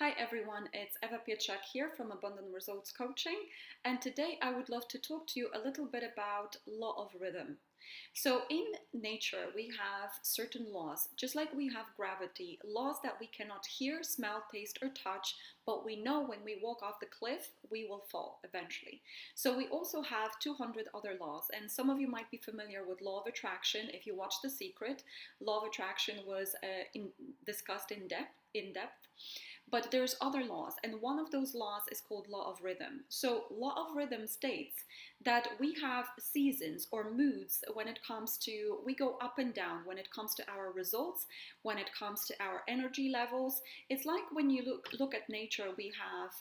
Hi everyone, it's Eva Pieczak here from Abundant Results Coaching, and today I would love to talk to you a little bit about law of rhythm. So in nature we have certain laws, just like we have gravity, laws that we cannot hear, smell, taste or touch, but we know when we walk off the cliff we will fall eventually. So we also have 200 other laws, and some of you might be familiar with law of attraction. If you watch The Secret, law of attraction was discussed in depth. But there's other laws, and one of those laws is called law of rhythm. So law of rhythm states that we have seasons or moods when it comes to, we go up and down when it comes to our results, when it comes to our energy levels. It's like when you look at nature, we have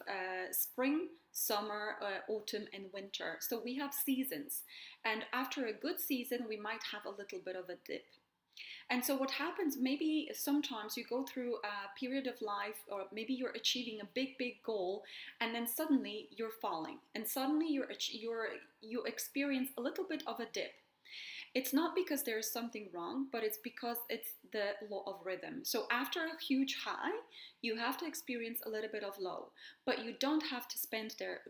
spring, summer, autumn and winter. So we have seasons, and after a good season we might have a little bit of a dip. And so what happens, maybe sometimes you go through a period of life, or maybe you're achieving a big goal, and then suddenly you're falling, and suddenly you experience a little bit of a dip. It's not because there is something wrong, but it's because it's the law of rhythm. So after a huge high, you have to experience a little bit of low, but you don't have to spend there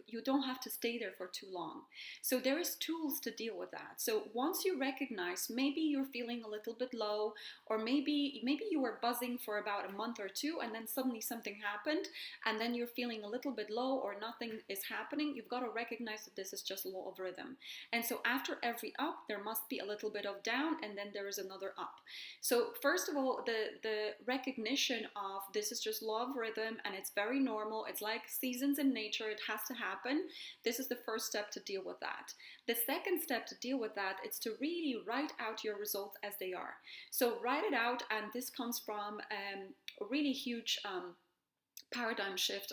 you don't have to stay there for too long. So there is tools to deal with that. So once you recognize maybe you're feeling a little bit low, or maybe you were buzzing for about a month or two, and then suddenly something happened, and then you're feeling a little bit low or nothing is happening, you've got to recognize that this is just law of rhythm. And so after every up, there must be a little bit of down, and then there is another up. So first of all, the recognition of this is just law of rhythm, and it's very normal. It's like seasons in nature. It has to happen. This is the first step to deal with that. The second step to deal with that is to really write out your results as they are. So write it out, and this comes from a really huge paradigm shift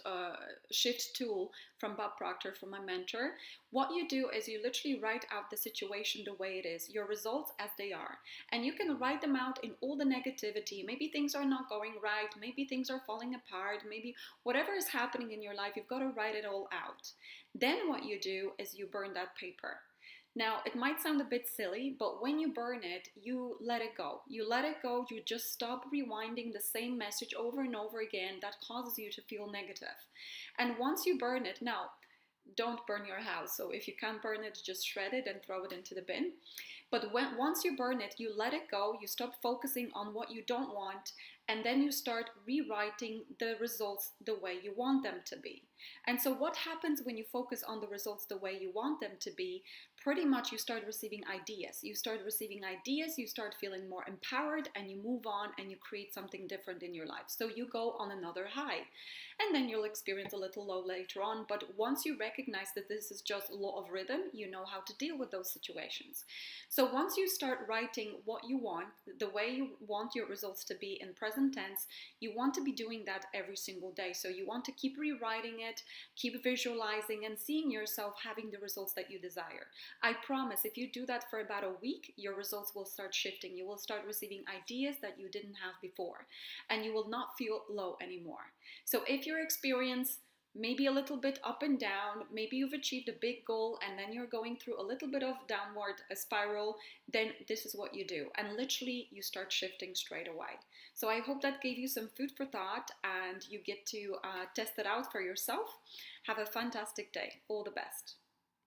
tool from Bob Proctor, from my mentor. What you do is you literally write out the situation the way it is, your results as they are, and you can write them out in all the negativity. Maybe things are not going right, maybe things are falling apart, maybe whatever is happening in your life, you've got to write it all out. Then what you do is you burn that paper. Now, it might sound a bit silly, but when you burn it, you let it go. You let it go, you just stop rewinding the same message over and over again that causes you to feel negative. And once you burn it, now, don't burn your house. So if you can't burn it, just shred it and throw it into the bin. But once you burn it, you let it go, you stop focusing on what you don't want, and then you start rewriting the results the way you want them to be. And so what happens when you focus on the results the way you want them to be? Pretty much you start receiving ideas. You start receiving ideas, you start feeling more empowered, and you move on and you create something different in your life. So you go on another high, and then you'll experience a little low later on. But once you recognize that this is just law of rhythm, you know how to deal with those situations. So once you start writing what you want, the way you want your results to be in present tense, you want to be doing that every single day. So you want to keep rewriting it, keep visualizing and seeing yourself having the results that you desire. I promise if you do that for about a week, your results will start shifting. You will start receiving ideas that you didn't have before, and you will not feel low anymore. So if your experience maybe a little bit up and down, maybe you've achieved a big goal and then you're going through a little bit of downward spiral, then this is what you do, and literally you start shifting straight away. So I hope that gave you some food for thought, and you get to test it out for yourself. Have a fantastic day. All the best.